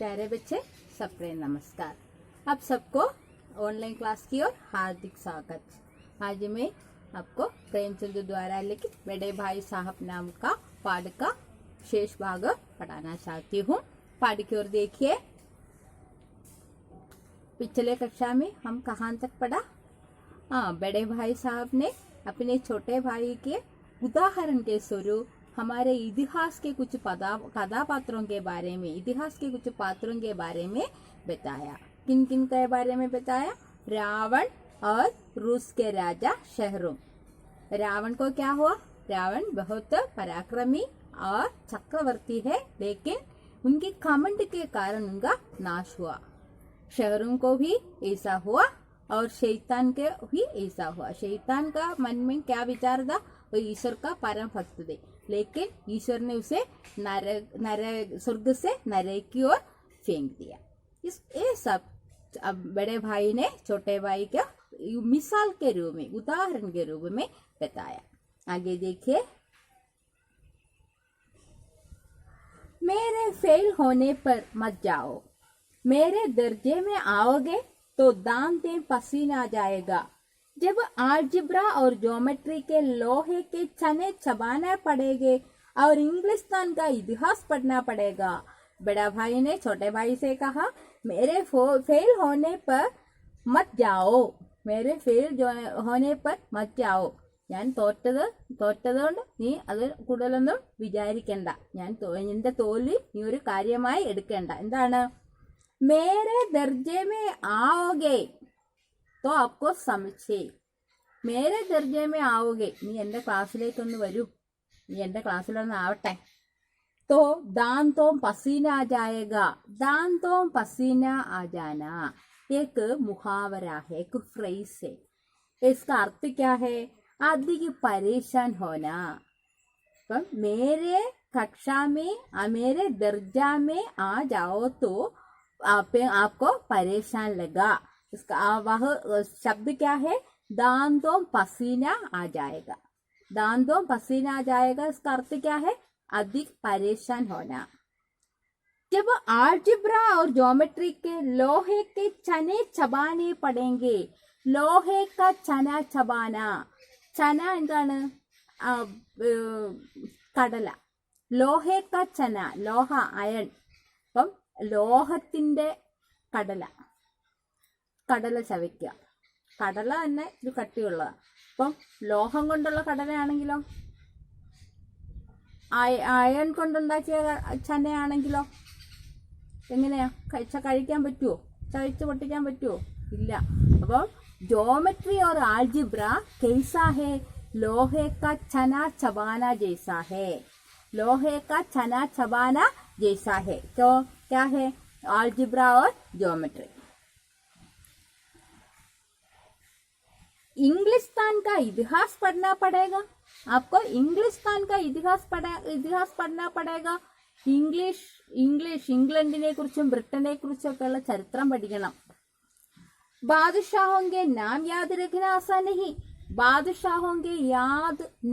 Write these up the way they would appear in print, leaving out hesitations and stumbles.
प्यारे बच्चे, सबके नमस्कार। आप सबको ऑनलाइन क्लास की ओर हार्दिक स्वागत। आज मैं आपको प्रेमचंद द्वारा लिखित बड़े भाई साहब नाम का पाठ का शेष भाग पढ़ाना चाहती हूँ। पाठ की ओर देखिए। पिछले कक्षा में हम कहाँ तक पढ़ा? बड़े भाई साहब ने अपने छोटे भाई के उदाहरण के स्वरूप हमारे इतिहास के कुछ कथापात्रों के बारे में, इतिहास के कुछ पात्रों के बारे में बताया। किन किन के बारे में बताया? रावण और रूस के राजा शहरों। रावण को क्या हुआ? रावण बहुत पराक्रमी और चक्रवर्ती है, लेकिन उनके घमंड के कारण उनका नाश हुआ। शहरों को भी ऐसा हुआ और शैतान के भी ऐसा हुआ। शैतान का मन में क्या विचार था? वो ईश्वर का परम भक्त थे, लेकिन ईश्वर ने उसे स्वर्ग से नरक की ओर फेंक दिया। ये सब अब बड़े भाई ने छोटे भाई का मिसाल के रूप में, उदाहरण के रूप में बताया। आगे देखिए। मेरे फेल होने पर मत जाओ, मेरे दर्जे में आओगे तो दांत में पसीना आ जाएगा। जब अलजेब्रा और ज्योमेट्री के लोहे के चने चबाना पड़ेंगे और इंग्लिस्तान का इतिहास पढ़ना पड़ेगा। बड़ा भाई ने छोटे भाई से कहा, मेरे फेल होने पर मत जाओ, मेरे फेल होने पर मत जाओ। ഞാൻ തോറ്റതുകൊണ്ട് നീ അത് കൂടുതലൊന്നും വിചാരിക്കണ്ട, എന്റെ തോൽവി നീ ഒരു കാര്യമായി എടുക്കേണ്ട। എന്താണ്? मेरे दर्जे में आओगे तो आपको समझे, मेरे दर्जे में आओगे, നീ എന്റെ ക്ലാസ്സിലേക്കൊന്ന് വരൂ, നീ എന്റെ ക്ലാസ്സിലൊന്ന് ആവട്ടെ। तो दांतों पसीना आ जाएगा, दांतों पसीना आ जाना एक मुहावरा है, एक फ्रेज है। इसका अर्थ क्या है? अधिक परेशान होना। मेरे कक्षा में, मेरे दर्जा में आ जाओ तो आपको परेशान लगा। इसका वह शब्द क्या है? दांतों पसीना आ जाएगा, दांतों पसीना आ जाएगा। इसका अर्थ क्या है? अधिक परेशान होना। जब अलजेब्रा और ज्योमेट्री के लोहे के चने चबाने पड़ेंगे, लोहे का चना चबाना, चना എന്താണ്? കടല, ലോഹേ का चना, ലോഹ അയൺ। അപ്പം ലോഹത്തിന്റെ കടല, കടല ചവയ്ക്കുക. കടല തന്നെ ഒരു കട്ടിയുള്ളതാണ്. അപ്പം ലോഹം കൊണ്ടുള്ള കടലയാണെങ്കിലോ, അയൺ കൊണ്ടുണ്ടാക്കിയ ചനയാണെങ്കിലോ എങ്ങനെയാ? കഴിക്കാൻ പറ്റുമോ? ചവച്ച് പൊട്ടിക്കാൻ പറ്റുമോ? ഇല്ല. അപ്പോൾ ज्योमेट्री और अलजेब्रा कैसा है? लोहे का चना चबाना जैसा है, लोहे का चना चबाना जैसा है। तो क्या है? अलजेब्रा और ज्योमेट्री। इंग्लिस्तान का इतिहास पढ़ना पड़ेगा, आपको इंग्लिस्तान का इतिहास पढ़ना पड़ेगा। इंग्लैंडिനെ കുറിച്ചും ബ്രിട്ടനെ കുറിച്ചൊക്കെയുള്ള ചരിത്രം പഠിക്കണം। बादशाहों के नाम याद रखना आसान नहीं, बादशाहों के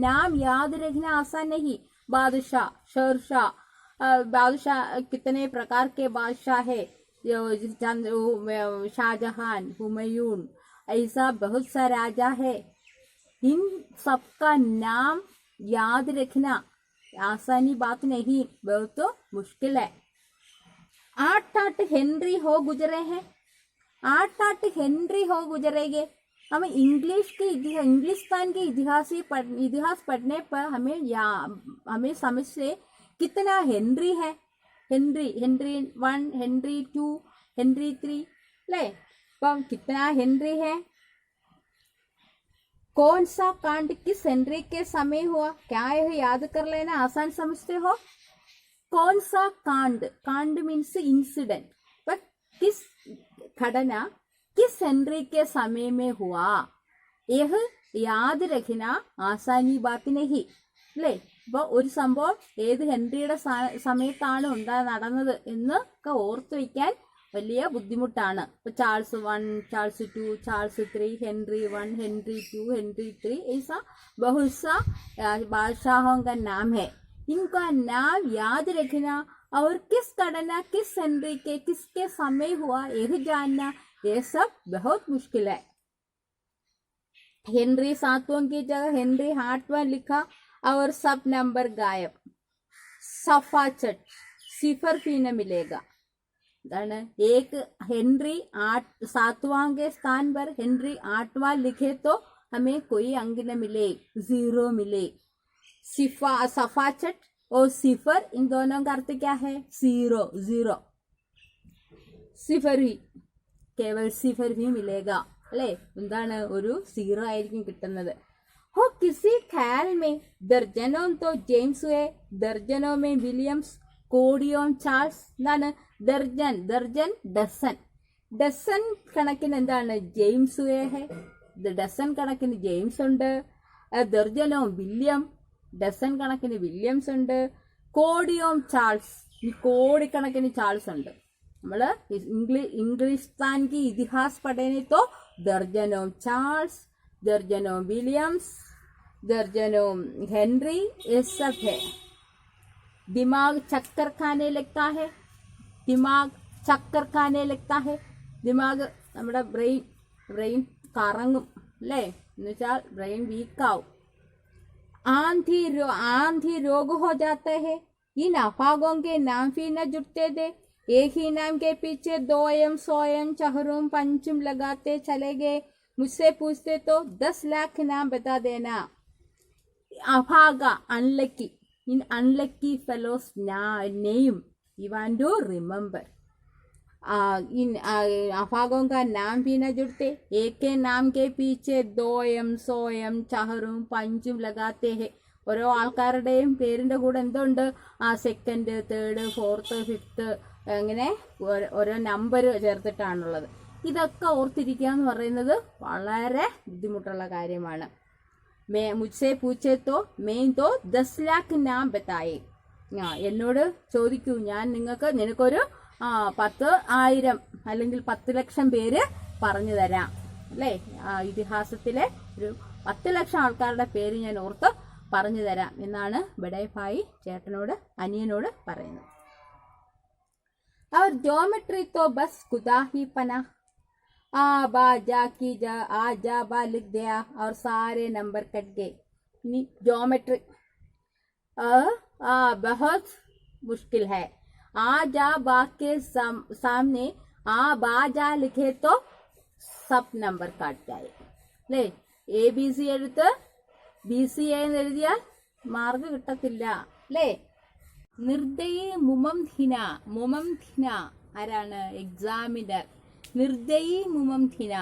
नाम याद रखना आसान नहीं। बादशाह, शेरशाह, बादशाह कितने प्रकार के बादशाह है? शाहजहां, हुमायूं, ऐसा बहुत सा राजा है। इन सबका नाम याद रखना आसानी बात नहीं, बहुत मुश्किल है। 8 हेनरी हो गुजरे हैं, 8 हेनरी हो गुजरेंगे। हम इंग्लिस्तान के इतिहास पढ़ने पर हमें समझ से कितना हेनरी है? हेनरी 1, हेनरी 2, हेनरी 3 ले, तो कितना हेनरी है? कौन सा कांड किस हेनरी के समय हुआ? क्या यह याद कर लेना आसान समझते हो? कौन सा कांड मीन्स इंसिडेंट, पर किस घटना किस हेनरी के समय में हुआ, यह याद रखना आसानी बात नहीं അല്ലേ? അപ്പോൾ ഒരു സംഭവം ഏത് ഹെൻറിയുടെ സമയത്താണ് നടന്നത് എന്നൊക്കെ ഓർത്തു വയ്ക്കാൻ വലിയ ബുദ്ധിമുട്ടാണ്. ഇപ്പോൾ Charles 1, Charles 2, Charles 3, Henry 1, Henry 2, Henry 3, ऐसा बहुत सा बादशाहों का नाम है। इनका नाम याद रखना और किस गणना किस हेनरी के किसके समय हुआ यह जानना, ये सब बहुत मुश्किल है। हेनरी 7वां की जगह हेनरी 8वां लिखा और सब नंबर गायब। सफाचट सिफर भी न मिलेगा। एक हेनरी 7वां के स्थान पर हेनरी 8वां लिखे तो हमें कोई अंक न मिले, 0 मिले। सफाचट और सिफर इन दोनों का अर्थ क्या है? 0 0। सिफर ही केवल सिफर भी मिलेगा अല്ലേ? എന്താണ് ഒരു 0 ആയിരിക്കും കിട്ടുന്നത്। हो किसी ख्याल में दर्जनों तो जेम्स हुए, दर्जनों में विलियम्स, കോടിയോ ചാൾസ് എന്താണ്? ദർജൻ ദർജൻ ഡസൻ, ഡസൻ കണക്കിന് എന്താണ്? ജെയിംസ് ഹേ, ഡസൻ കണക്കിന് ജെയിംസ് ഉണ്ട്. ദർജനോ വില്യം, ഡസൻ കണക്കിന് വില്യംസ് ഉണ്ട്. കോടിയോ ചാൾസ്, ഈ കോടിക്കണക്കിന് ചാൾസ് ഉണ്ട്. നമ്മള് इंग्लिस्तान की इतिहास पढ़ने तो दर्जनों चार्ल्स, दर्जनों विलियम्स, दर्जनों हेनरी, ये सब है। दिमाग चक्कर खाने लगता है, दिमाग चक्कर खाने लगता है. दिमाग നമ്മുടെ ബ്രെയിൻ കറങ്ങും അല്ലേ? എന്നുവെച്ചാൽ ബ്രെയിൻ വീക്കാവും. आंधी रोग हो जाते हैं. इन अफवाहों के नाम भी न जुड़ते थे. एक ही नाम के पीछे 2M 100M 4M 5M लगाते चले गए. मुझसे पूछते तो 10 लाख नाम बता देना. अभागा unlucky. In unlucky fellow's name you want to remember. इन अफवाहों का नाम भी न जुड़ते. एक के नाम के पीछे 2M 100M 4M 5M लगाते हैं. ഓരോ ആൾക്കാരുടെയും പേരിൻ്റെ കൂടെ എന്തുണ്ട്? സെക്കൻഡ്, തേർഡ്, ഫോർത്ത്, ഫിഫ്ത്ത്, അങ്ങനെ ഓരോ നമ്പർ ചേർത്തിട്ടാണുള്ളത്. ഇതൊക്കെ ഓർത്തിരിക്കുക എന്ന് പറയുന്നത് വളരെ ബുദ്ധിമുട്ടുള്ള കാര്യമാണ്. മുझसे पूछे तो मैं तो 10 लाख नाम बताए. എന്നോട് ചോദിക്കൂ, ഞാൻ നിനക്കൊരു 10,000 അല്ലെങ്കിൽ 10 ലക്ഷം പേര് പറഞ്ഞു തരാം അല്ലേ? ഇതിഹാസത്തിലെ ഒരു 10 ലക്ഷം ആൾക്കാരുടെ പേര് ഞാൻ ഓർത്ത് പറഞ്ഞു തരാം എന്നാണ് ബഡേ ഭായി ചേട്ടനോട് അനിയനോട് പറയുന്നത്. और ज्योमेट्री तो बस खुदा ही पना. आ बा जा की जा आ जा बा लिख दिया और सारे नंबर कट गए. ज्योमेट्री बहुत मुश्किल है. आ जा बा के सामने आ बा जा लिखे तो सब नंबर काट जाए അല്ലേ? ABC എടുത്ത് BCA എന്ന് എഴുതിയാൽ മാർക്ക് കിട്ടത്തില്ല അല്ലേ? നിർദ്ദയി മുമംധിന. മുമംധിന ആരാണ്? എക്സാമിനർ. നിർദ്ദയി മുമംധിന.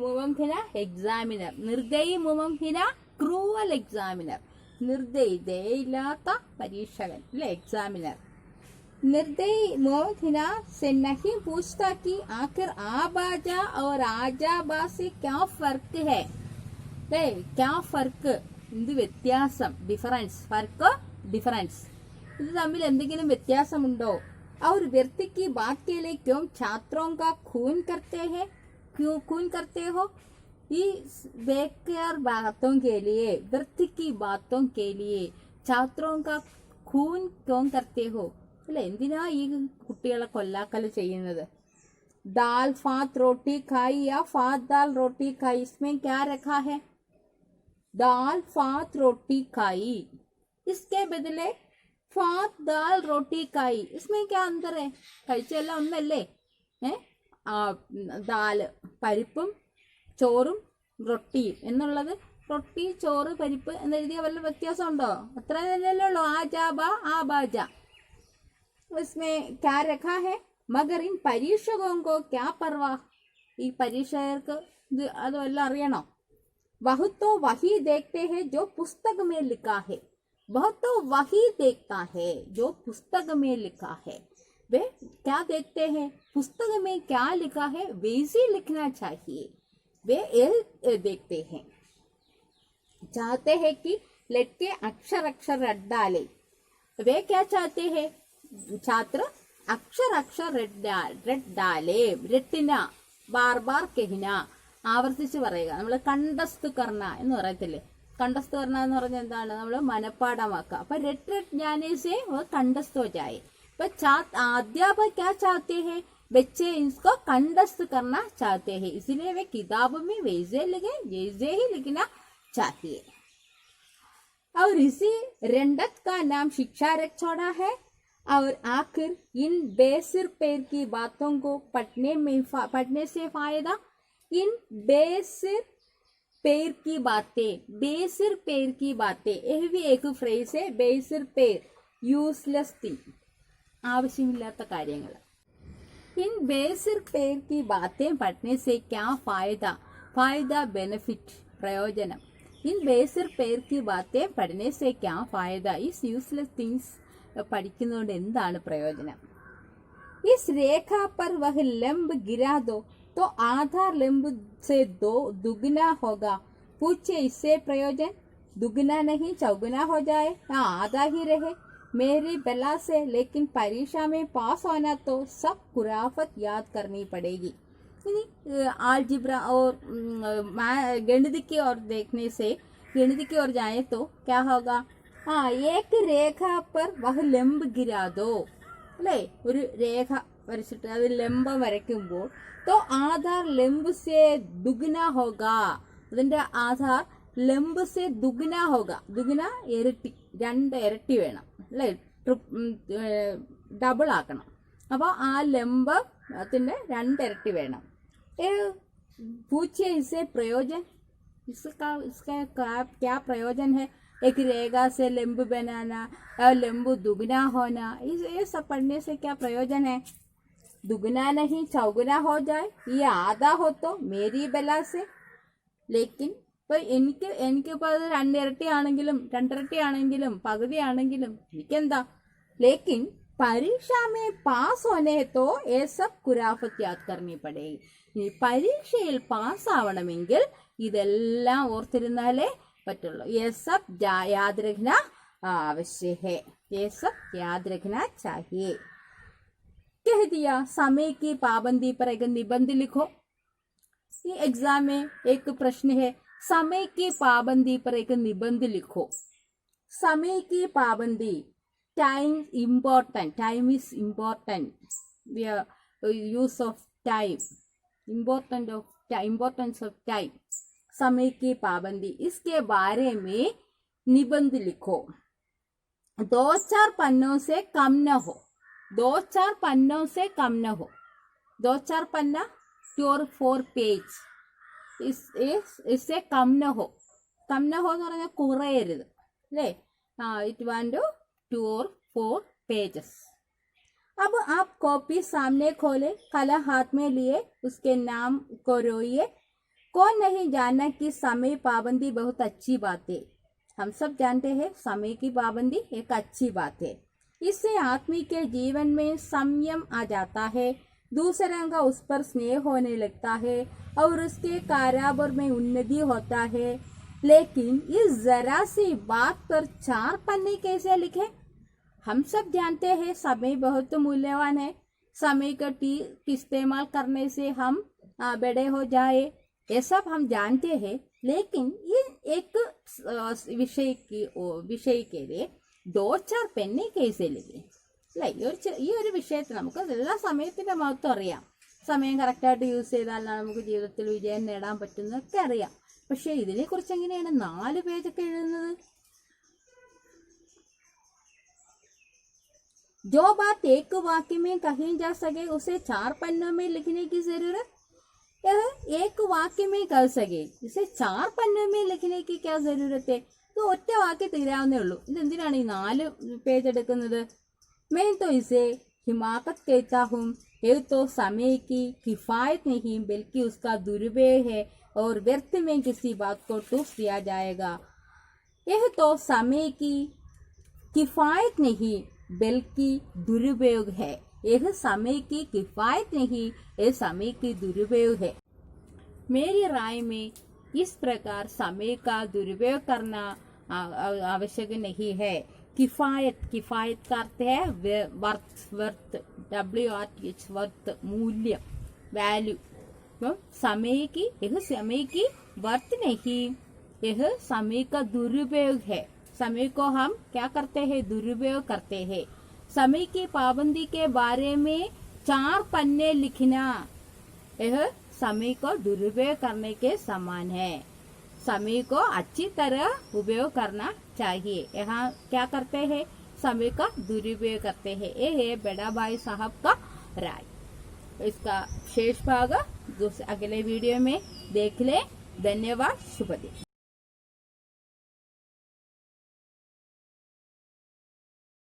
മുമംധിന എക്സാമിനർ. നിർദ്ദയി മുമംധിന ക്രൂവൽ എക്സാമിനർ. നിർദ്ദയി ദയയില്ലാത്ത പരീക്ഷകൻ അല്ലേ? എക്സാമിനർ. निर्दयी मोमथिना से नहीं पूछता कि आखिर आबाजा और आजाबा से क्या फर्क है. क्या फर्क? എന്ത് വ്യത്യാസം? ഡിഫറൻസ്. ഫർക്ക് ഡിഫറൻസ്. ഇത് തമ്മിൽ എന്തെങ്കിലും വ്യത്യാസമുണ്ടോ? और व्यक्ति की बात के लिए क्यों छात्रों का खून करते हैं? क्यों खून करते हो? ഈ बेकार बातों के लिए, व्यक्ति की बातों के लिए छात्रों का खून क्यों करते हो? അല്ലെ, എന്തിനാ ഈ കുട്ടികളെ കൊല്ലാക്കല് ചെയ്യുന്നത്? दाल फात रोटी खाई या फात दाल रोटी खाई, इसमें क्या रखा है? दाल फात रोटी खाई, इसके बदले फात दाल रोटी खाई, इसमें क्या अंतर है? കഴിച്ചെല്ലാം ഒന്നല്ലേ? ദാല് പരിപ്പും ചോറും റൊട്ടിയും എന്നുള്ളത് റൊട്ടി ചോറ് പരിപ്പ് എന്നെഴുതിയ വല്ല വ്യത്യാസമുണ്ടോ? അത്ര തന്നെയല്ലേ ഉള്ളൂ. ആ ജാബ ആ ബാജ. इसमें क्या रखा है? मगर इन परीक्षकों को क्या परवाह? ഈ പരീക്ഷകർക്ക് ഇത് അതുമെല്ലാം അറിയണോ? बहुत तो वही देखते हैं जो पुस्तक में लिखा है. बहुत तो वही देखता है जो पुस्तक में लिखा है. वे क्या देखते हैं? पुस्तक में क्या लिखा है वैसे लिखना चाहिए. वे ये देखते हैं, चाहते हैं कि लड़के अक्षर अक्षर रट डाले. वे क्या चाहते हैं? छात्र अक्षर अक्षर रट डाले. रटिന बार बार कहना, ആവർത്തിച്ച് പറയുക. നമ്മൾ കണ്ടസ്ത് കർണ എന്ന് പറയത്തില്ലേ? കണ്ടസ്ത് കർണ എന്ന് പറഞ്ഞാൽ എന്താണ്? നമ്മൾ മനപ്പാടമാക്കുക. അപ്പൊ രട്ട് രട്ട് ജാനേ സേ കണ്ടസ്തോ ജായേ. अध्यापक क्या चाहते हैं, बच्चे इसको कंठस्थ करना चाहते हैं, इसलिए वे किताब में वैसे लिखे जैसे ही लिखना चाहिए। और इसी रंडत का नाम शिक्षा रख छोड़ा है। और आखिर इन बेसिर पैर की बातों को पढ़ने से फायदा, इन बेसिर पैर की बातें, यह भी एक फ्रेज है। बेसिर पैर, യൂസ്ലെസ് തിങ്, ആവശ്യമില്ലാത്ത കാര്യങ്ങൾ. इन बेसिर पैर की बातें पढ़ने से क्या फायदा बेनिफिट, प्रयोजനം. इन बेसिर पैर की बातें पढ़ने से क्या फायदा, इस യൂസ്ലെസ് തിങ്സ് പഠിക്കുന്നതുകൊണ്ട് എന്താണ് പ്രയോജനം. इस रेखा पर वह लंब गिरा दो तो आधा लंब से दुगना होगा. पूछे इससे प्रयोजन, दुगना नहीं चौगुना हो जाए या आधा ही रहे. मेरी बला से, लेकिन परीक्षा में पास होना तो सब खुराफत याद करनी पड़ेगी. आलजिब्रा और गणित की ओर देखने से, गणित की ओर जाए तो क्या होगा. एक रेखा पर वह लंब गिरा दो, അല്ലേ, ഒരു രേഖ വരച്ചിട്ട് അത് ലംബം വരയ്ക്കുമ്പോൾ तो आधार लंब से दुगना होगा, അതിന്റെ ആധാർ ലംബ് സെ ദുഗുന ഹോഗ. ദുഗുന ഇരട്ടി, 2 ഇരട്ടി വേണം അല്ലേ, ഡബിൾ ആക്കണം. അപ്പോൾ ആ ലംബത്തിന്റെ 2 ഇരട്ടി വേണം. पूछिए इससे प्रयोजन, इसका क्या प्रयोजन है. एक रेखा से लंब बनाना और लंब दुगना होना, ये सब पढ़ने से क्या प्रयोजन है. दुगना नहीं चौगुना हो जाए, ये आधा हो तो मेरी बला से. लेकिन എനിക്കിപ്പോൾ അത് 2 ഇരട്ടിയാണെങ്കിലും 2 ഇരട്ടിയാണെങ്കിലും പകുതിയാണെങ്കിലും എനിക്കെന്താ. लेकिन परीक्षा में पास होने तो ये सब खुराफत याद करनी पड़ेगी. പരീക്ഷയിൽ പാസ് ആവണമെങ്കിൽ ഇതെല്ലാം ഓർത്തിരുന്നാലേ പറ്റുള്ളൂ. ये सब याद रखना आवश्यक है, ये सब याद रखना चाहिए. कह दिया. समय की पाबंदी पर एक निबंध लिखो. ये एग्जाम में एक प्रश्न है, समय की पाबंदी पर एक निबंध लिखो. समय की पाबंदी, time important, time is important, use of time, importance of time. समय की पाबंदी, इसके बारे में निबंध लिखो. 2-4 पन्नों से कम न हो. 2-4 पन्नों से कम न हो. 2-4 पन्ना 2 और 4 पेज. इससे कम न हो. कम न हो എന്ന് പറഞ്ഞാൽ കുറയരുത് അല്ലേ. इट वांट 2 और 4 पेजेस. अब आप कॉपी सामने खोले, कलम हाथ में लिए, उसके नाम को रोइए. कौन नहीं जाना कि समय पाबंदी बहुत अच्छी बात है. हम सब जानते हैं समय की पाबंदी एक अच्छी बात है. इससे आदमी के जीवन में संयम आ जाता है, दूसरों का उस पर स्नेह होने लगता है और उसके कारोबार में उन्नति होता है. लेकिन इस जरा सी बात पर 4 पन्ने कैसे लिखे. हम सब जानते हैं समय बहुत मूल्यवान है. समय का इस्तेमाल करने से हम बड़े हो जाए, ये सब हम जानते हैं. लेकिन ये एक विषय के लिए 2-4 പെന്നെ കേസ് लिखे അല്ലേ. ഈ ഒരു വിഷയത്തിൽ നമുക്ക് എല്ലാ സമയത്തിന്റെ മഹത്വം അറിയാം. സമയം കറക്റ്റായിട്ട് യൂസ് ചെയ്താലാണ് നമുക്ക് ജീവിതത്തിൽ വിജയം നേടാൻ പറ്റുന്നതൊക്കെ അറിയാം. പക്ഷെ ഇതിനെക്കുറിച്ച് എങ്ങനെയാണ് 4 പേജൊക്കെ എഴുതുന്നത്. जो बात एक वाक्य में कही जा सके उसे 4 पन्नों में लिखने की जरूरत. यह एक वाक्य में कर सके, इसे 4 पन्नों में लिखने की क्या जरूरत है. तो ഒറ്റ വാക്യ തീരാവുന്നേ ഉള്ളൂ. ഇതെന്തിനാണ് ഈ 4 പേജ് എടുക്കുന്നത്. मैं तो इसे हिमाकत कहता हूँ. ये तो समय की किफायत नहीं बल्कि उसका दुरुपयोग है और व्यर्थ में किसी बात को टूस दिया जाएगा. यह तो समय की किफायत नहीं बल्कि दुरुपयोग है. यह समय की किफायत नहीं, यह समय की दुरुपयोग है. मेरी राय में इस प्रकार समय का दुरुपयोग करना आवश्यक नहीं है. किफायत का अर्थ है वर्थ, WRTH, वर्थ, मूल्य, वैल्यू. समय की, यह समय की वर्थ नहीं, यह समय का दुरुपयोग है. समय को हम क्या करते हैं, दुरुपयोग करते हैं. समय की पाबंदी के बारे में 4 पन्ने लिखना यह समय को दुरुपयोग करने के समान है। समय को अच्छी तरह उपयोग करना चाहिए। यहाँ क्या करते हैं, समय का दुरुपयोग करते हैं। ये है बड़ा भाई साहब का राय। इसका शेष भाग अगले वीडियो में देख ले। धन्यवाद। शुभ दिन।